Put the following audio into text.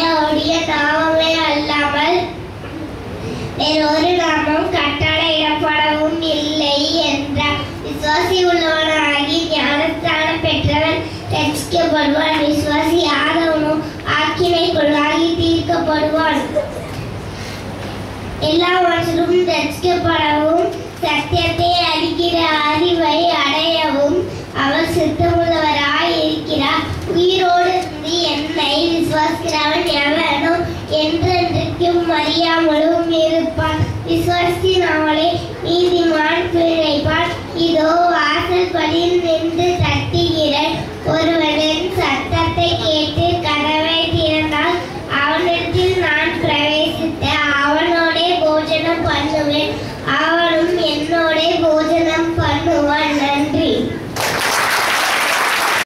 அவருடைய நாமமே அல்லாமல் வேறொரு நாமம் கட்டளையிடப்படவும் இல்லை என்றார். விசுவாசி உள்ளவனாகி ஞானஸ்நானம் பெற்றவன் ரட்சிக்கப்படுவான். விசுவாசி ஆதவனோ ஆக்கினைக்குள்ளாகி தீர்க்கப்படுவான். எல்லாவற்றிலும் ரட்சிக்கப்படவும் சத்தியத்தை அறிகிற அறிவை அடையவும் அவர் சித்தமுள்ளவராய் இருக்கிறார். உயிரோடு இருந்து என்னை விசுவாசிக்கிறவன் எவனோ என்றென்றைக்கும் அறியாமலும் இருப்பான். விசுவாசினாலே நீதிமான் பிழைப்பான். இதோ வாசல் படியில் நின்று தட்டுகிறேன். ஒருவனின் சத்தத்தை கேட்டு கதவை திறந்தால் அவனிடத்தில் நான் பிரவேசித்து அவனோடே போஜனம் பண்ணுவேன், அவனும் என்னோடே போஜனம் பண்ணுவான்.